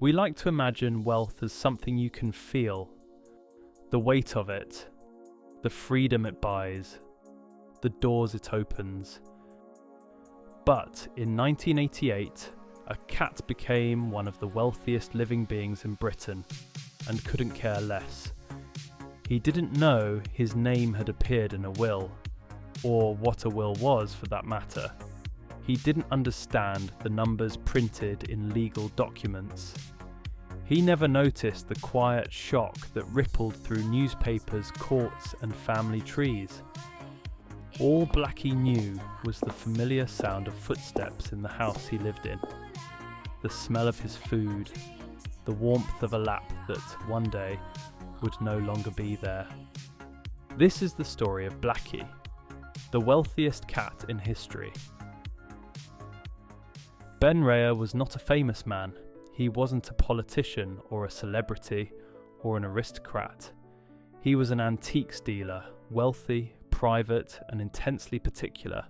We like to imagine wealth as something you can feel, the weight of it, the freedom it buys, the doors it opens. But in 1988, a cat became one of the wealthiest living beings in Britain and couldn't care less. He didn't know his name had appeared in a will, or what a will was for that matter. He didn't understand the numbers printed in legal documents. He never noticed the quiet shock that rippled through newspapers, courts, and family trees. All Blackie knew was the familiar sound of footsteps in the house he lived in, the smell of his food, the warmth of a lap that, one day, would no longer be there. This is the story of Blackie, the wealthiest cat in history. Ben Rea was not a famous man. He wasn't a politician or a celebrity or an aristocrat. He was an antiques dealer, wealthy, private, and intensely particular.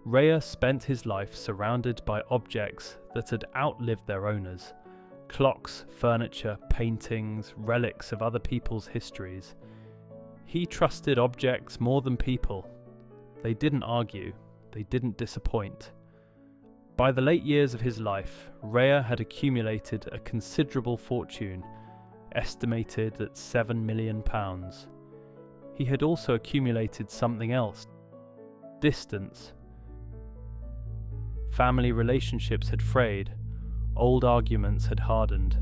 Rea spent his life surrounded by objects that had outlived their owners. Clocks, furniture, paintings, relics of other people's histories. He trusted objects more than people. They didn't argue. They didn't disappoint. By the late years of his life, Rea had accumulated a considerable fortune, estimated at £7 million. He had also accumulated something else: distance. Family relationships had frayed, old arguments had hardened.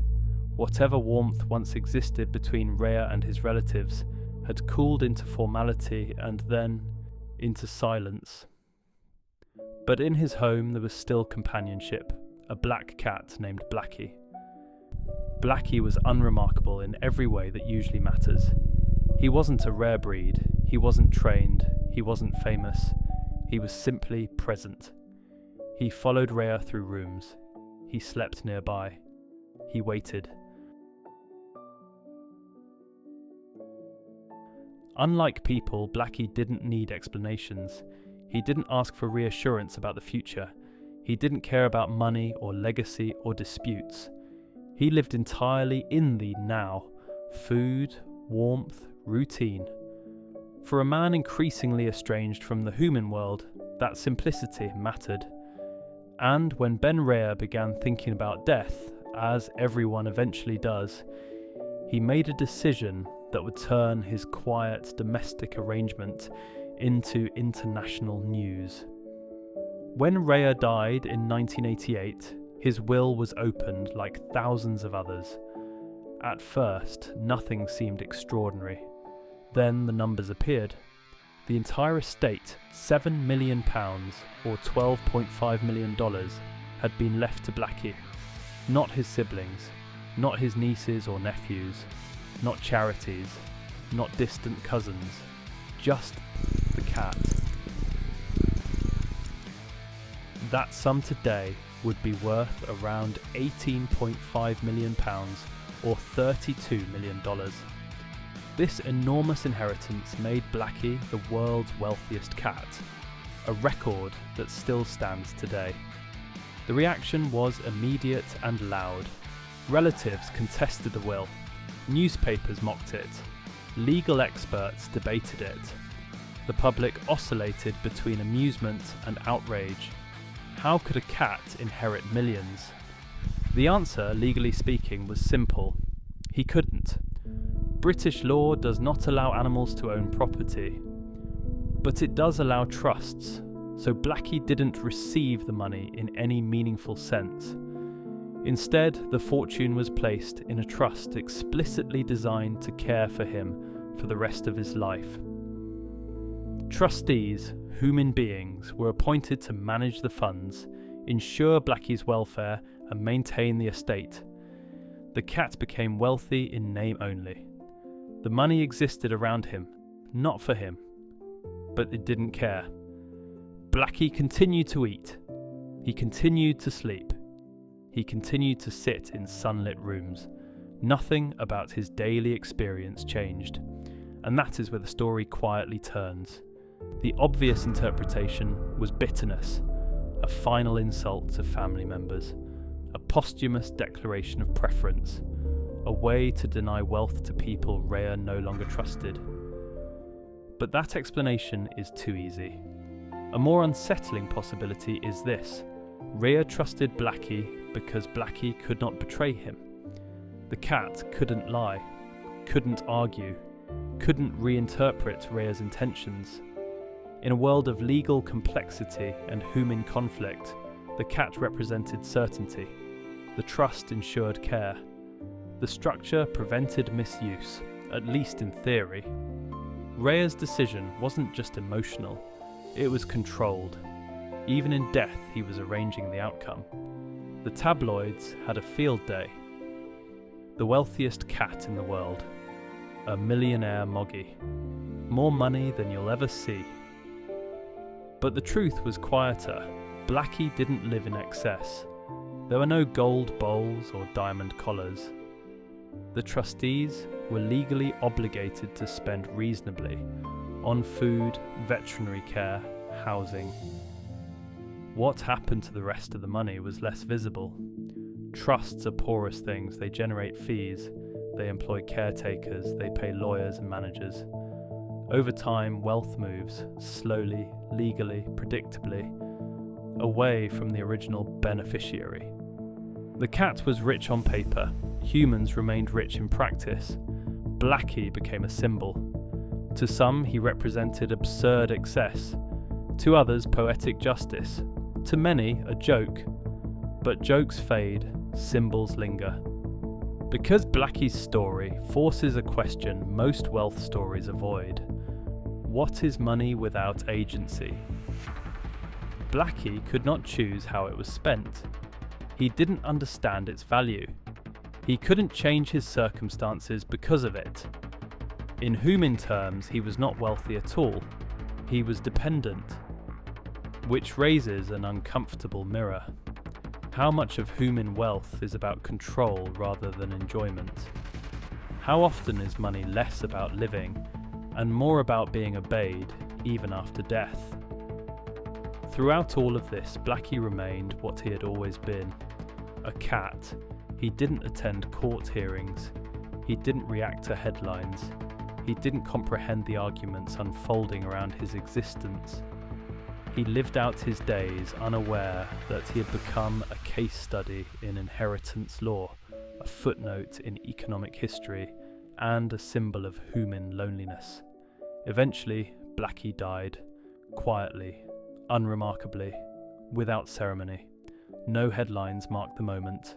Whatever warmth once existed between Rea and his relatives had cooled into formality and then into silence. But in his home there was still companionship, a black cat named Blackie. Blackie was unremarkable in every way that usually matters. He wasn't a rare breed, he wasn't trained, he wasn't famous, he was simply present. He followed Rea through rooms, he slept nearby, he waited. Unlike people, Blackie didn't need explanations. He didn't ask for reassurance about the future. He didn't care about money or legacy or disputes. He lived entirely in the now: food, warmth, routine. For a man increasingly estranged from the human world, that simplicity mattered. And when Ben Rea began thinking about death, as everyone eventually does, he made a decision that would turn his quiet domestic arrangement into international news. When Rea died in 1988, his will was opened like thousands of others. At first, nothing seemed extraordinary. Then the numbers appeared. The entire estate, £7 million or $12.5 million, had been left to Blackie. Not his siblings, not his nieces or nephews, not charities, not distant cousins, just the cat. That sum today would be worth around £18.5 million or $32 million. This enormous inheritance made Blackie the world's wealthiest cat, a record that still stands today. The reaction was immediate and loud. Relatives contested the will, newspapers mocked it, legal experts debated it. The public oscillated between amusement and outrage. How could a cat inherit millions? The answer, legally speaking, was simple. He couldn't. British law does not allow animals to own property, but it does allow trusts, so Blackie didn't receive the money in any meaningful sense. Instead, the fortune was placed in a trust explicitly designed to care for him for the rest of his life. Trustees, human beings, were appointed to manage the funds, ensure Blackie's welfare, and maintain the estate. The cat became wealthy in name only. The money existed around him, not for him, but it didn't care. Blackie continued to eat. He continued to sleep. He continued to sit in sunlit rooms. Nothing about his daily experience changed. And that is where the story quietly turns. The obvious interpretation was bitterness, a final insult to family members, a posthumous declaration of preference, a way to deny wealth to people Rea no longer trusted. But that explanation is too easy. A more unsettling possibility is this: Rea trusted Blackie because Blackie could not betray him. The cat couldn't lie, couldn't argue, couldn't reinterpret Rea's intentions. In a world of legal complexity and human conflict, the cat represented certainty. The trust ensured care. The structure prevented misuse, at least in theory. Rea's decision wasn't just emotional, it was controlled. Even in death, he was arranging the outcome. The tabloids had a field day. The wealthiest cat in the world. A millionaire moggy. More money than you'll ever see. But the truth was quieter. Blackie didn't live in excess. There were no gold bowls or diamond collars. The trustees were legally obligated to spend reasonably on food, veterinary care, housing. What happened to the rest of the money was less visible. Trusts are porous things. They generate fees, they employ caretakers, they pay lawyers and managers. Over time, wealth moves, slowly, legally, predictably, away from the original beneficiary. The cat was rich on paper. Humans remained rich in practice. Blackie became a symbol. To some, he represented absurd excess. To others, poetic justice. To many, a joke. But jokes fade, symbols linger. Because Blackie's story forces a question most wealth stories avoid. What is money without agency? Blackie could not choose how it was spent. He didn't understand its value. He couldn't change his circumstances because of it. In human terms, he was not wealthy at all. He was dependent. Which raises an uncomfortable mirror. How much of human wealth is about control rather than enjoyment? How often is money less about living and more about being obeyed, even after death? Throughout all of this, Blackie remained what he had always been, a cat. He didn't attend court hearings. He didn't react to headlines. He didn't comprehend the arguments unfolding around his existence. He lived out his days unaware that he had become a case study in inheritance law, a footnote in economic history, and a symbol of human loneliness. Eventually, Blackie died, quietly, unremarkably, without ceremony. No headlines marked the moment.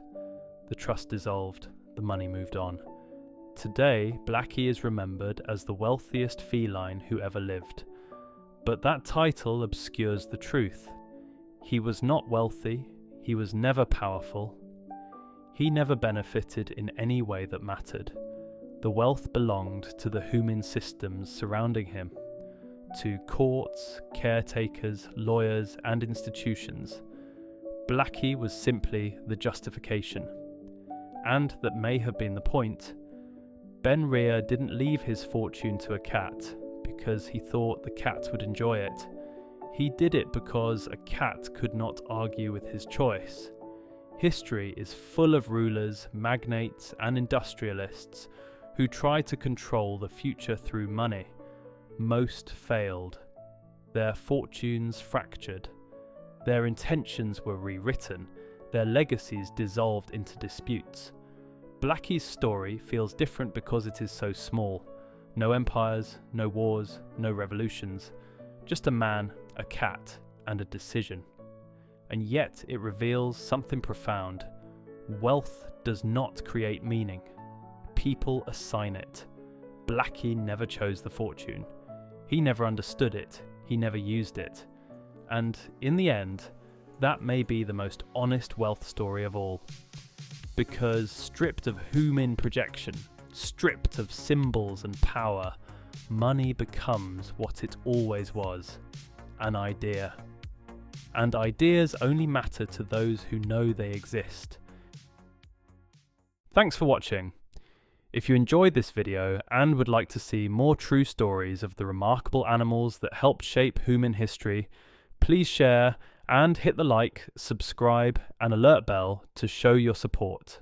The trust dissolved, the money moved on. Today, Blackie is remembered as the wealthiest feline who ever lived. But that title obscures the truth. He was not wealthy, he was never powerful. He never benefited in any way that mattered. The wealth belonged to the human systems surrounding him, to courts, caretakers, lawyers, and institutions. Blackie was simply the justification. And that may have been the point. Ben Rea didn't leave his fortune to a cat because he thought the cat would enjoy it. He did it because a cat could not argue with his choice. History is full of rulers, magnates, and industrialists who tried to control the future through money. Most failed. Their fortunes fractured. Their intentions were rewritten. Their legacies dissolved into disputes. Blackie's story feels different because it is so small. No empires, no wars, no revolutions. Just a man, a cat, and a decision. And yet it reveals something profound. Wealth does not create meaning. People assign it. Blackie never chose the fortune. He never understood it. He never used it. And in the end, that may be the most honest wealth story of all. Because stripped of human projection, stripped of symbols and power, money becomes what it always was, an idea. And ideas only matter to those who know they exist. Thanks for watching. If you enjoyed this video and would like to see more true stories of the remarkable animals that helped shape human history, please share And hit the like, subscribe, and alert bell to show your support.